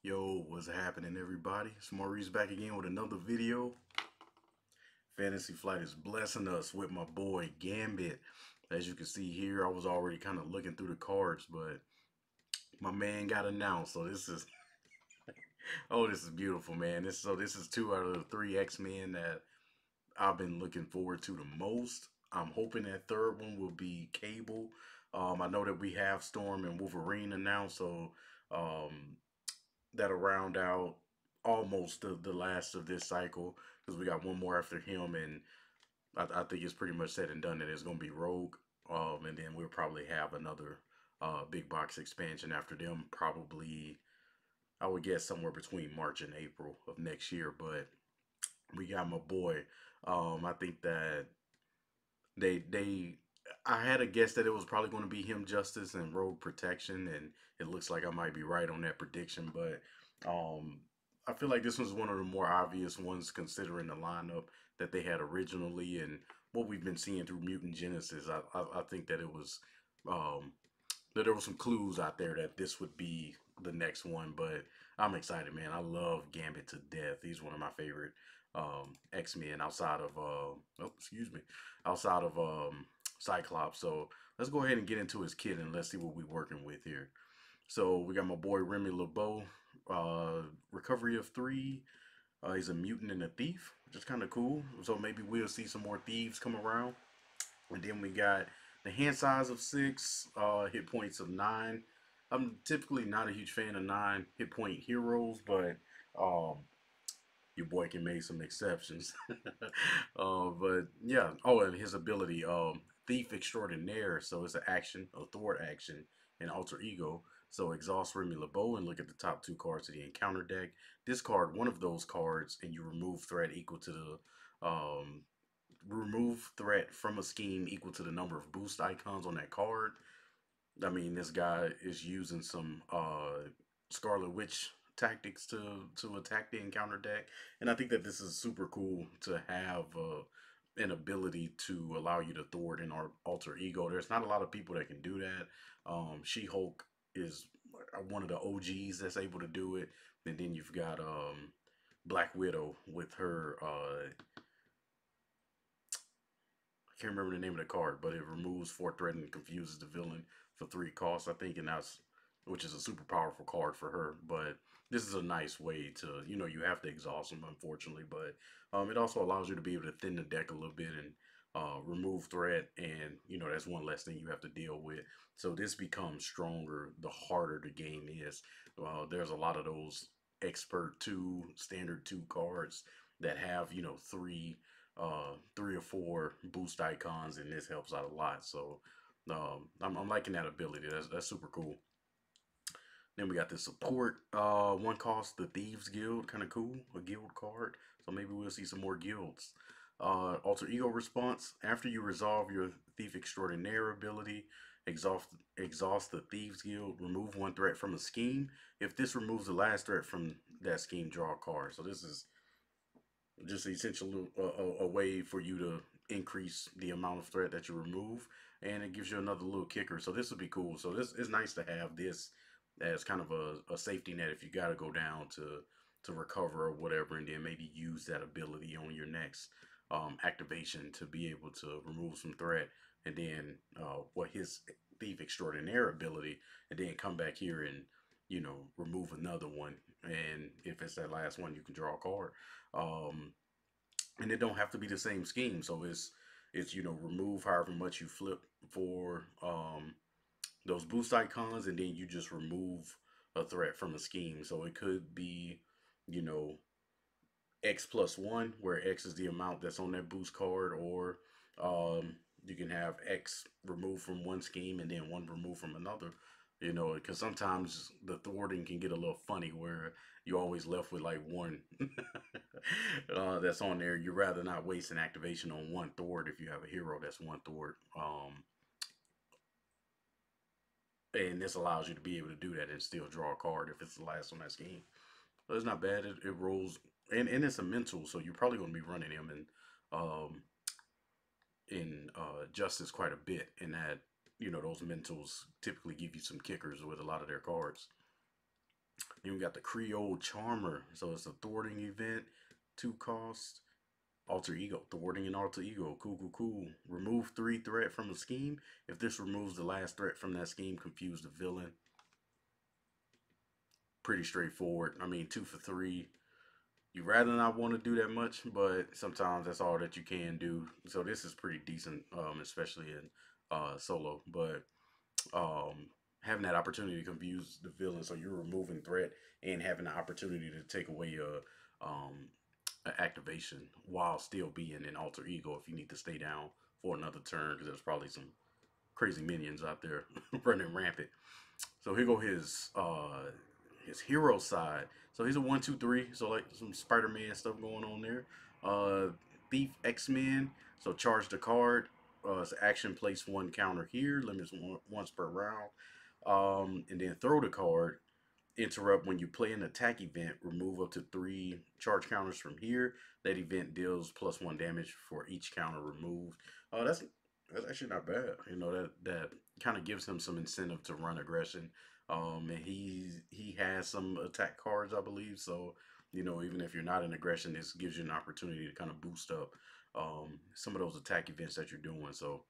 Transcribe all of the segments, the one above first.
Yo, what's happening, everybody? It's Maurice back again with another video. Fantasy Flight is blessing us with my boy Gambit. As you can see here, I was already kind of looking through the cards, but my man got announced. So this is this is beautiful, man. This is two out of the three X-Men that I've been looking forward to the most. I'm hoping that third one will be Cable. I know that we have Storm and Wolverine announced, so um, that'll round out almost the last of this cycle because we got one more after him, and I think it's pretty much said and done that it's going to be Rogue, and then we'll probably have another big box expansion after them, probably I would guess somewhere between March and April of next year. But we got my boy. I think that they I had a guess that it was probably going to be him, Justice, and Road Protection, and it looks like I might be right on that prediction. But um, I feel like this was one of the more obvious ones considering the lineup that they had originally and what we've been seeing through Mutant Genesis. I think that it was um, that there were some clues out there that this would be the next one. But I'm excited, man. I love Gambit to death. He's one of my favorite X-Men outside of outside of Cyclops. So let's go ahead and get into his kit and let's see what we're working with here. So we got my boy Remy LeBeau, recovery of 3. He's a mutant and a thief, which is kind of cool. So maybe we'll see some more thieves come around. And then we got the hand size of 6, hit points of 9. I'm typically not a huge fan of 9 hit point heroes, but um, your boy can make some exceptions. But yeah. Oh, and his ability, Thief Extraordinaire. So it's an action, a thwart action, and alter ego. So exhaust Remy LeBeau and look at the top 2 cards of the encounter deck. Discard one of those cards and you remove threat equal to the remove threat from a scheme equal to the number of boost icons on that card. I mean, this guy is using some Scarlet Witch tactics to attack the encounter deck, and I think that this is super cool to have an ability to allow you to thwart in our alter ego. There's not a lot of people that can do that. She Hulk is one of the OGs that's able to do it, and then you've got Black Widow with her. I can't remember the name of the card, but it removes 4 threat and confuses the villain for 3 costs, I think, and that's which is a super powerful card for her. But this is a nice way to, you have to exhaust them, unfortunately, but it also allows you to be able to thin the deck a little bit and remove threat, and that's one less thing you have to deal with. So this becomes stronger the harder the game is. There's a lot of those expert 2, standard 2 cards that have 3 or 4 boost icons, and this helps out a lot. So I'm liking that ability. That's super cool. Then we got the support. One cost, the Thieves Guild, kind of cool, a guild card. So maybe we'll see some more guilds. Alter Ego response. After you resolve your Thief Extraordinaire ability, exhaust the Thieves Guild, remove 1 threat from a scheme. If this removes the last threat from that scheme, draw a card. So this is just essentially a way for you to increase the amount of threat that you remove, and it gives you another little kicker. So this would be cool. So this is nice to have this as kind of a safety net if you got to go down to recover or whatever, and then maybe use that ability on your next activation to be able to remove some threat, and then what his Thief Extraordinaire ability, and then come back here and remove another one. And if it's that last one, you can draw a card. Um, and it don't have to be the same scheme. So it's remove however much you flip for those boost icons, and then you just remove a threat from a scheme. So it could be you know X plus 1, where X is the amount that's on that boost card, or you can have X removed from one scheme and then 1 removed from another. Because sometimes the thwarting can get a little funny where you're always left with like 1 that's on there. You'd rather not waste an activation on 1 thwart if you have a hero that's 1 thwart. And this allows you to be able to do that and still draw a card if it's the last on that scheme. So it's not bad. It rolls, and it's a mental, so you're probably going to be running him um, in Justice quite a bit. In that, those mentals typically give you some kickers with a lot of their cards. Then we got the Creole Charmer. So it's a thwarting event, 2 cost. Alter ego, thwarting an alter ego. Cool, cool, cool. Remove 3 threat from a scheme. If this removes the last threat from that scheme, confuse the villain. Pretty straightforward. I mean, 2 for 3. You rather not want to do that much, but sometimes that's all that you can do. So this is pretty decent, especially in solo. But um, having that opportunity to confuse the villain, so you're removing threat and having the opportunity to take away a activation while still being an alter ego if you need to stay down for another turn because there's probably some crazy minions out there running rampant. So here go his hero side. So he's a 1, 2, 3. So like some Spider-Man stuff going on there. Thief X-Men. So charge the card. It's action, place 1 counter here. Limits once per round. And then throw the card. Interrupt when you play an attack event. Remove up to 3 charge counters from here. That event deals +1 damage for each counter removed. That's actually not bad. You know that kind of gives him some incentive to run aggression. And he has some attack cards, I believe. So even if you're not in aggression, this gives you an opportunity to kind of boost up some of those attack events that you're doing. So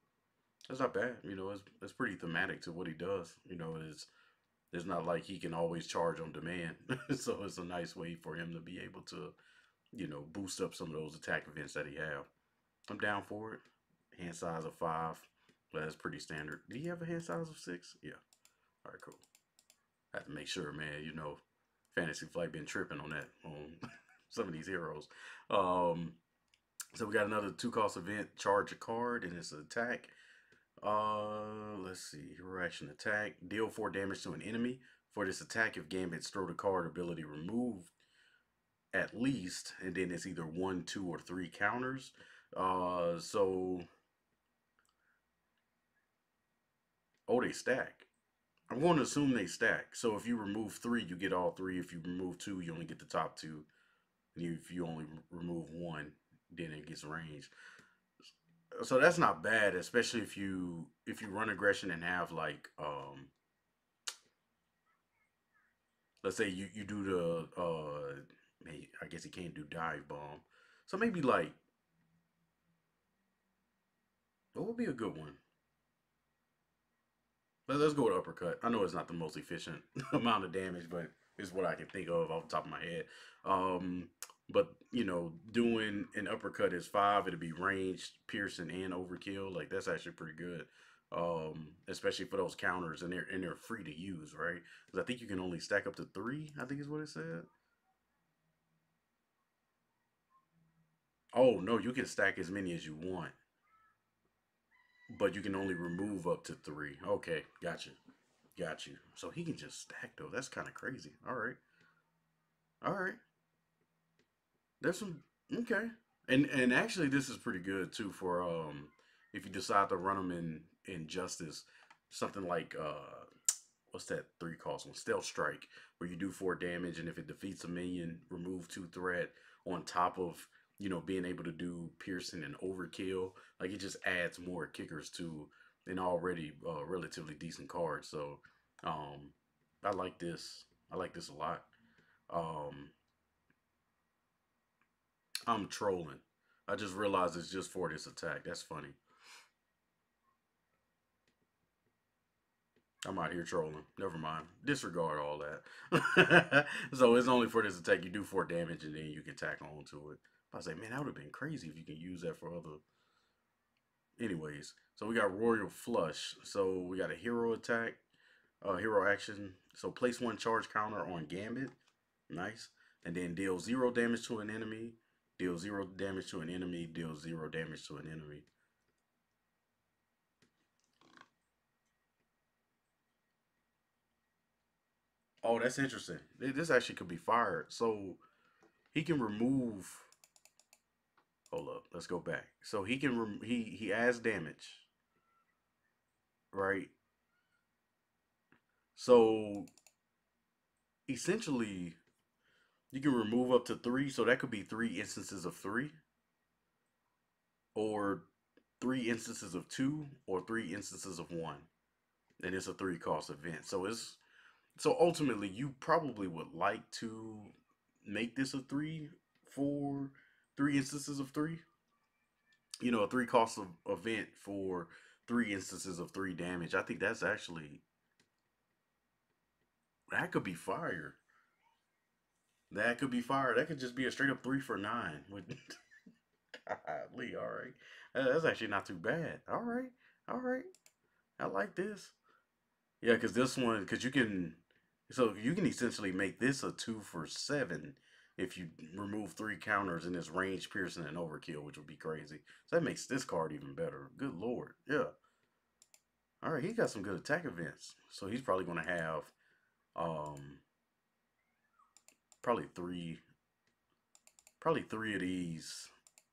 that's not bad. It's pretty thematic to what he does. It's not like he can always charge on demand. So it's a nice way for him to be able to boost up some of those attack events that he have. I'm down for it. Hand size of 5. But that's pretty standard. Do you have a hand size of 6? Yeah. All right, cool. I have to make sure, man. Fantasy Flight been tripping on that on some of these heroes. Um, so we got another 2 cost event. Charge a card and it's an attack. Let's see. Hero action attack. Deal 4 damage to an enemy. For this attack, if Gambit's throw the card ability removed at least, and then it's either 1, 2, or 3 counters. So they stack. I'm going to assume they stack. So if you remove 3, you get all 3. If you remove 2, you only get the top 2. And if you only remove 1, then it gets range. So that's not bad, especially if you run aggression and have like let's say you do the I guess he can't do dive bomb. So maybe like what would be a good one? Let's go with uppercut. I know it's not the most efficient amount of damage, but it's what I can think of off the top of my head. Um, but doing an uppercut is 5. It'll be ranged, piercing, and overkill. Like that's actually pretty good. Especially for those counters, and they're free to use, right? Because I think you can only stack up to 3. I think is what it said. Oh no, you can stack as many as you want, but you can only remove up to 3. Okay, got you. So he can just stack though. That's kind of crazy. All right. There's some okay, and actually this is pretty good too for if you decide to run them in justice, something like what's that 3 cost one? Stealth strike, where you do 4 damage, and if it defeats a minion, remove 2 threat on top of being able to do piercing and overkill. Like it just adds more kickers to an already relatively decent card. So um, I like this. I like this a lot. Um, I'm trolling. I just realized it's just for this attack. That's funny. I'm out here trolling. Never mind. Disregard all that. So it's only for this attack. You do 4 damage and then you can tack on to it. I say, man, that would have been crazy if you can use that for other. Anyways, so we got Royal Flush. So we got a hero attack, hero action. So place 1 charge counter on Gambit. Nice. And then deal 0 damage to an enemy. Deal 0 damage to an enemy. Deal 0 damage to an enemy. Oh, that's interesting. This actually could be fired. So he can remove. Hold up. Let's go back. So he can he adds damage, right? So essentially, you can remove up to 3. So that could be 3 instances of 3, or 3 instances of 2, or 3 instances of 1. And it's a 3 cost event. So So ultimately, you probably would like to make this a three for three instances of three. A three cost of event for three instances of three damage. I think that's actually that could be fire. That could be fire. That could just be a straight up 3 for 9. With golly, all right. That's actually not too bad. All right, all right. I like this. Yeah, because this one, because so you can essentially make this a 2 for 7 if you remove three counters and it's range, piercing, and overkill, which would be crazy. So that makes this card even better. Good lord. Yeah. All right, he got some good attack events. So he's probably going to have um probably three probably three of these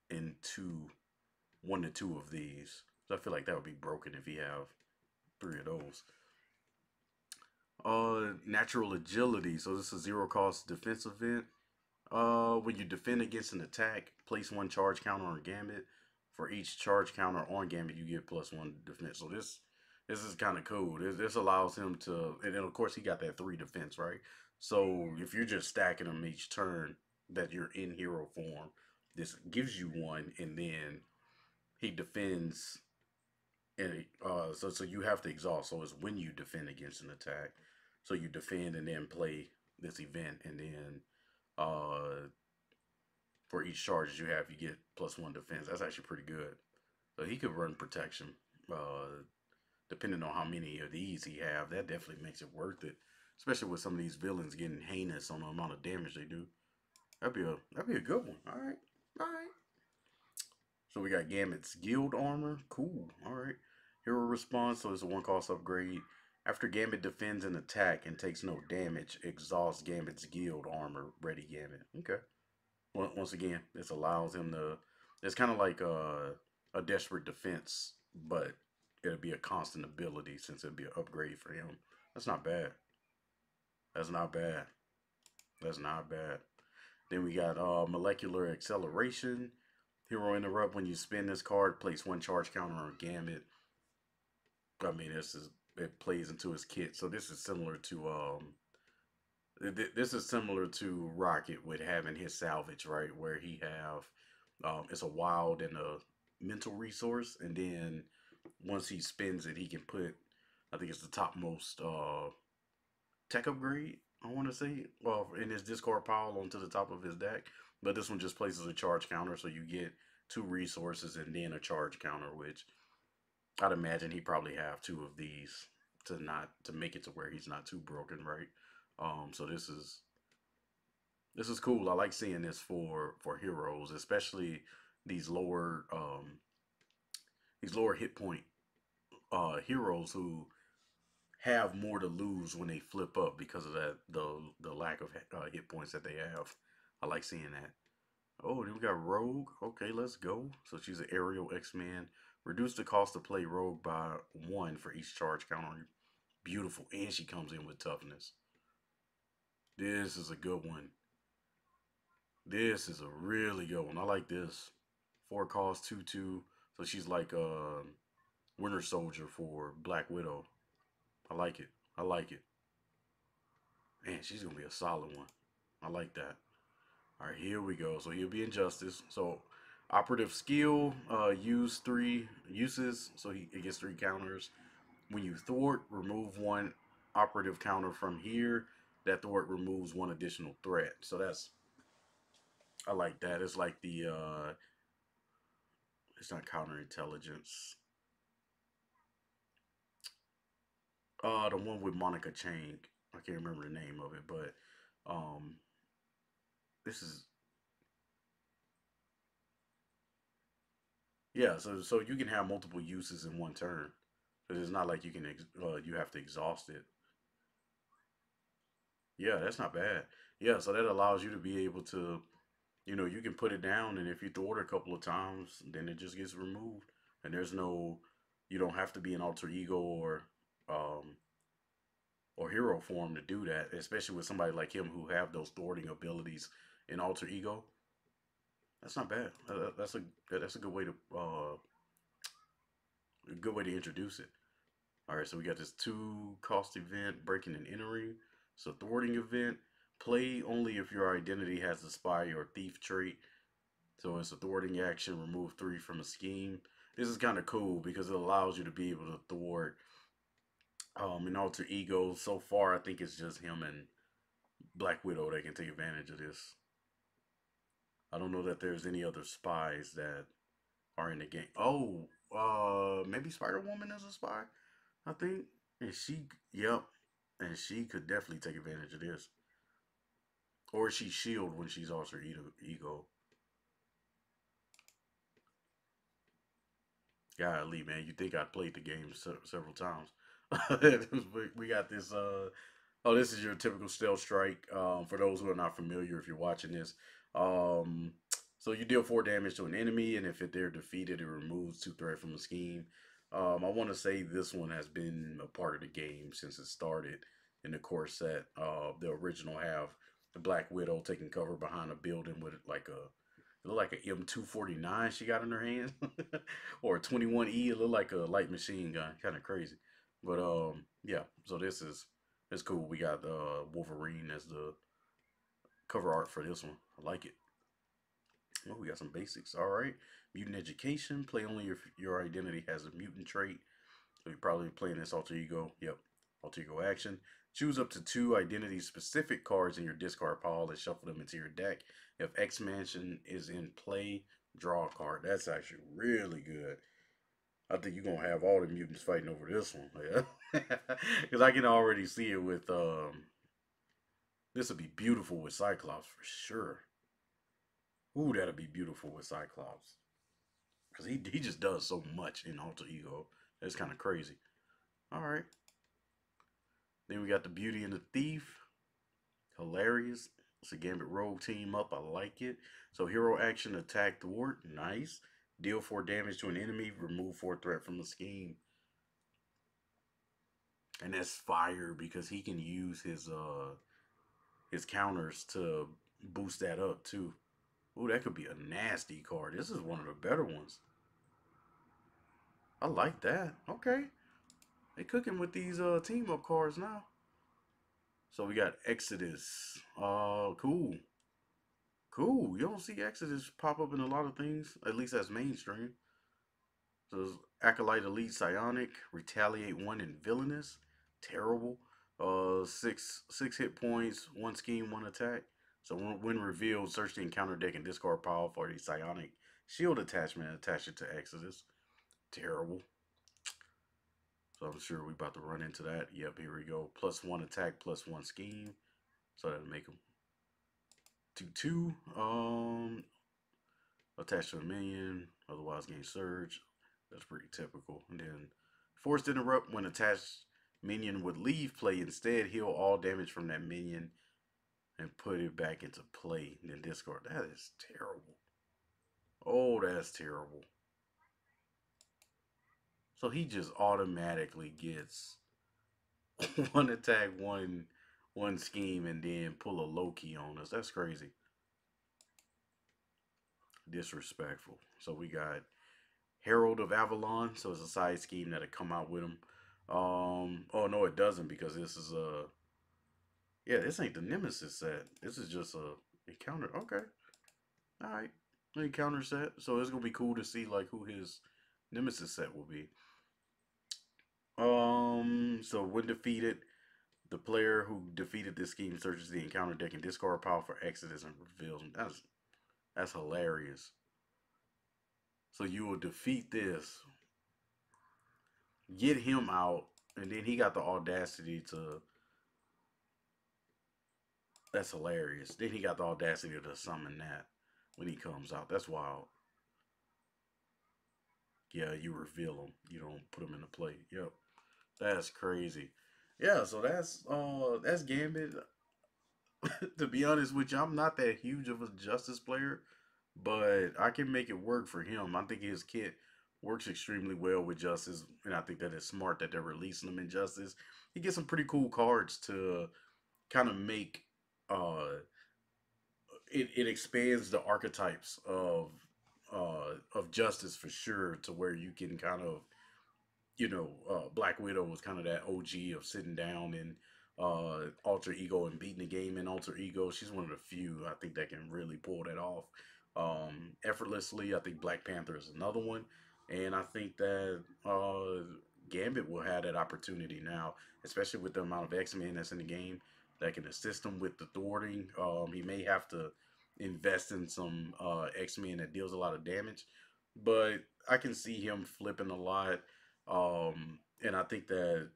and two, 1 to 2 of these. So I feel like that would be broken if he have three of those. Natural agility. So this is a zero cost defense event. When you defend against an attack, place one charge counter on Gambit. For each charge counter on Gambit, you get +1 defense. So this is kind of cool. This allows him to, and then of course he got that 3 defense, right? So if you're just stacking them each turn that you're in hero form, this gives you one, and then he defends, and so you have to exhaust. So it's when you defend against an attack. So you defend and then play this event, and then for each charge you have, you get +1 defense. That's actually pretty good. So he could run protection. Uh, Depending on how many of these he have, that definitely makes it worth it. Especially with some of these villains getting heinous on the amount of damage they do. That'd be a good one. All right, all right. So we got Gambit's Guild Armor. Cool. All right. Hero response. So it's a 1 cost upgrade. After Gambit defends an attack and takes no damage, exhaust Gambit's Guild Armor. Ready Gambit. Okay. Once again, this allows him to. It's kind of like a desperate defense, but it'll be a constant ability since it'll be an upgrade for him. That's not bad. That's not bad. That's not bad. Then we got molecular acceleration. Hero interrupt. When you spin this card, place one charge counter on Gambit. I mean, it plays into his kit. So this is similar to this is similar to Rocket with having his salvage, right? Where he have it's a wild and a mental resource, and then once he spends it, he can put, I think it's the topmost tech upgrade. I want to say, well, in his discard pile onto the top of his deck. But this one just places a charge counter, so you get two resources and then a charge counter, which I'd imagine he probably have two of these to make it to where he's not too broken, right? So this is cool. I like seeing this for heroes, especially these lower hit point heroes who have more to lose when they flip up because of the lack of hit points that they have. I like seeing that. Oh, then we got Rogue. Okay, let's go. So she's an aerial X-Man. Reduce the cost to play Rogue by 1 for each charge counter. Beautiful, and she comes in with toughness. This is a good one. This is a really good one. I like this. 4 cost, 2/2. So she's like Winter Soldier for Black Widow. I like it. I like it. Man, she's gonna be a solid one. I like that. All right, here we go. So he'll be Injustice. So operative skill, use 3 uses. So he gets 3 counters. When you thwart, remove 1 operative counter from here. That thwart removes 1 additional threat. So I like that. It's like it's not counterintelligence. The one with Monica Chang. I can't remember the name of it, but um, this is yeah. So you can have multiple uses in one turn. Because it's not like you have to exhaust it. Yeah, that's not bad. Yeah, so that allows you to be able to, you can put it down, and if you throw it a couple of times, then it just gets removed, and you don't have to be an alter ego um or hero form to do that, especially with somebody like him who have those thwarting abilities in alter ego. That's not bad. That's a good way to introduce it. All right, so we got this 2 cost event, breaking and entering. It's a thwarting event. Play only if your identity has the spy or thief trait. So it's a thwarting action. Remove 3 from a scheme. This is kind of cool because it allows you to be able to thwart an alter ego. So far, I think it's just him and Black Widow that can take advantage of this. I don't know that there's any other spies that are in the game. Oh, maybe Spider Woman is a spy. I think, and she, yep, and she could definitely take advantage of this. Or she shield when she's alter ego. Golly, man, you think I played the game several times? We got this. Oh, this is your typical stealth strike. For those who are not familiar, if you're watching this, um, so you deal 4 damage to an enemy, and if they're defeated, it removes 2 threat from the scheme. I want to say this one has been a part of the game since it started in the core set. The original have the Black Widow taking cover behind a building with like a it looked like a M249 she got in her hand, or a 21E. It looked like a light machine gun, kind of crazy. But yeah. So this is it's cool. We got Wolverine as the cover art for this one. I like it. Oh, we got some basics. All right. Mutant education. Play only if your identity has a mutant trait. So you're probably playing this alter ego. Yep. Alter ego action. Choose up to 2 identity specific cards in your discard pile and shuffle them into your deck. If X Mansion is in play, draw a card. That's actually really good. I think you're gonna have all the mutants fighting over this one, yeah. Because I can already see it with this would be beautiful with Cyclops for sure. Ooh, that'd be beautiful with Cyclops. Because he just does so much in Alter Ego. That's kind of crazy. All right. Then we got the Beauty and the Thief. Hilarious. It's a Gambit Rogue team up. I like it. So hero action, attack, thwart. Nice. Deal 4 damage to an enemy. Remove 4 threat from the scheme. And that's fire because he can use his counters to boost that up too. Ooh, that could be a nasty card. This is one of the better ones. I like that. Okay. They cooking with these team up cards now. So we got Exodus. Cool. Cool. You don't see Exodus pop up in a lot of things, at least that's mainstream. So Acolyte Elite Psionic, Retaliate 1 and Villainous. Terrible. Six hit points, 1 scheme, 1 attack. So when revealed, search the encounter deck and discard pile for the Psionic shield attachment and attach it to Exodus. Terrible. So I'm sure we about to run into that. Yep, here we go. +1 attack, +1 scheme. So that'll make them 2/2. Attach to a minion, otherwise gain surge. That's pretty typical. And then forced interrupt when attached minion would leave play. Instead, heal all damage from that minion and put it back into play. And then discard. That is terrible. Oh, that's terrible. So he just automatically gets 1 attack, one scheme, and then pull a Loki on us. That's crazy. Disrespectful. So we got Herald of Avalon. So it's a side scheme that'll come out with him. Oh no, it doesn't because this is a yeah. This ain't the Nemesis set. This is just a encounter. Okay, all right, encounter set. So it's gonna be cool to see like who his Nemesis set will be. So when defeated, the player who defeated this scheme searches the encounter deck and discard pile for Exodus and reveals them. That's hilarious. So you will defeat this, get him out, and then he got the audacity to. That's hilarious. Then he got the audacity to summon that when he comes out. That's wild. Yeah, you reveal him. You don't put him in the play. Yep. That's crazy. Yeah, so that's Gambit. To be honest with you, I'm not that huge of a Justice player, but I can make it work for him. I think his kit works extremely well with Justice, and I think that it's smart that they're releasing him in Justice. He gets some pretty cool cards to kind of make it expands the archetypes of Justice for sure to where you can kind of Black Widow was kind of that OG of sitting down and alter ego and beating the game in alter ego. She's one of the few I think that can really pull that off effortlessly. I think Black Panther is another one, and I think that Gambit will have that opportunity now, especially with the amount of X-Men that's in the game that can assist him with the thwarting. He may have to invest in some X-Men that deals a lot of damage, but I can see him flipping a lot. And I think that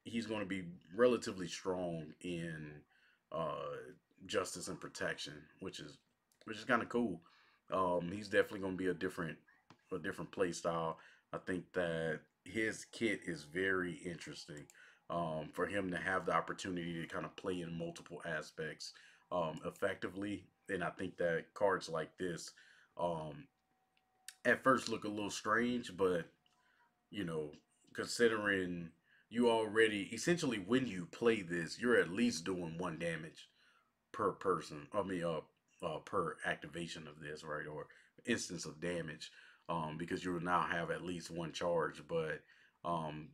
he's going to be relatively strong in uh, justice and protection, which is kind of cool. He's definitely going to be a different play style. I think that his kit is very interesting. For him to have the opportunity to kind of play in multiple aspects effectively, and I think that cards like this um, at first look a little strange, but you know, considering you already essentially when you play this, you're at least doing one damage per person. I mean, per activation of this, right, or instance of damage, because you will now have at least one charge. But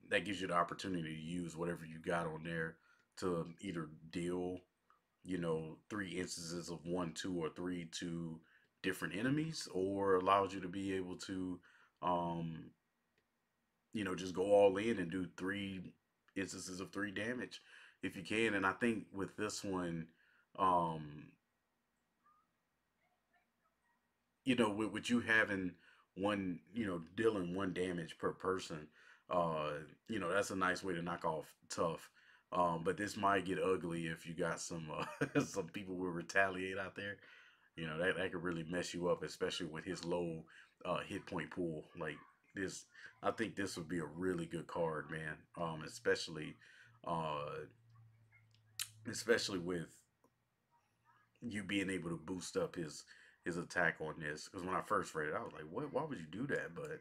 that gives you the opportunity to use whatever you got on there to either deal, three instances of one, two, or three to different enemies, or allows you to be able to um, just go all in and do three instances of three damage if you can. And I think with this one, um, with you having one, dealing one damage per person, that's a nice way to knock off tough. But this might get ugly if you got some some people will retaliate out there. That could really mess you up, especially with his low hit point pool. Like this, I think this would be a really good card, man. Uh, especially with you being able to boost up his attack on this. Because when I first read it, I was like, "What? Why would you do that?" But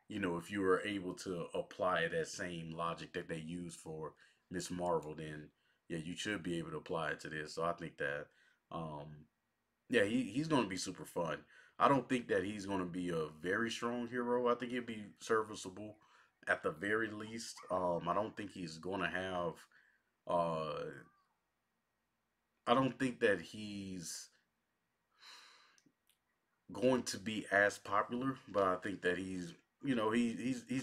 if you were able to apply that same logic that they use for Miss Marvel, then yeah, you should be able to apply it to this. So I think that um, yeah, he's going to be super fun. I don't think that he's going to be a very strong hero. I think he'll be serviceable at the very least. I don't think he's going to have. Uh, I don't think that he's going to be as popular, but I think that he's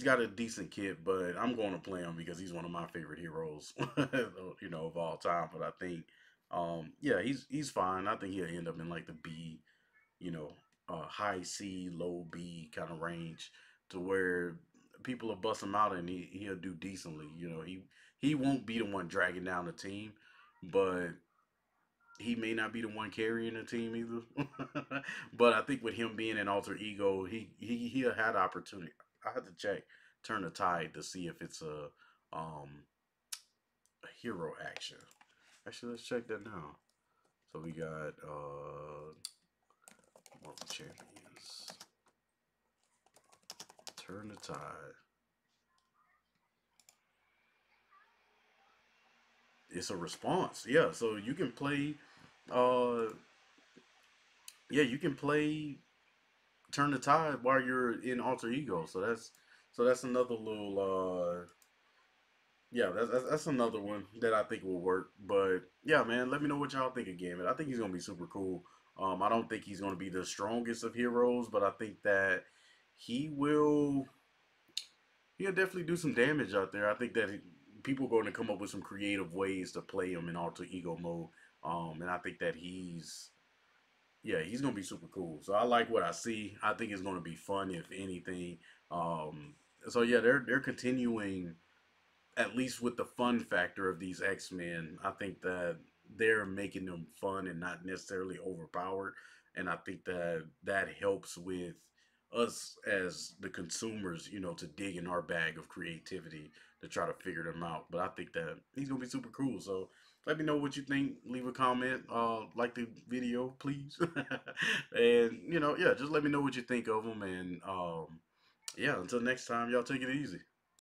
got a decent kit. But I'm going to play him because he's one of my favorite heroes, of all time. But I think, yeah, he's fine. I think he'll end up in like the B, you know, high C, low B kind of range to where people will bust him out and he'll do decently. He won't be the one dragging down the team, but he may not be the one carrying the team either. But I think with him being an alter ego, he'll have the opportunity. I had to check turn the tide to see if it's a hero action. Actually, let's check that now. So we got Marvel Champions. Turn the tide. It's a response. Yeah, so you can play uh you can play Turn the Tide while you're in alter ego. So that's another little yeah, that's another one that I think will work. But yeah, man, let me know what y'all think of Gambit. I think he's gonna be super cool. I don't think he's gonna be the strongest of heroes, but I think that he will he'll definitely do some damage out there. I think that people are going to come up with some creative ways to play him in alter ego mode. And I think that he's gonna be super cool. So I like what I see. I think it's gonna be fun, if anything. Um, so yeah, they're continuing at least with the fun factor of these X Men. I think that they're making them fun and not necessarily overpowered, and I think that that helps with us as the consumers, to dig in our bag of creativity to try to figure them out. But I think that he's gonna be super cool. So let me know what you think. Leave a comment. Like the video, please. And yeah, just let me know what you think of them. And yeah, until next time, y'all take it easy.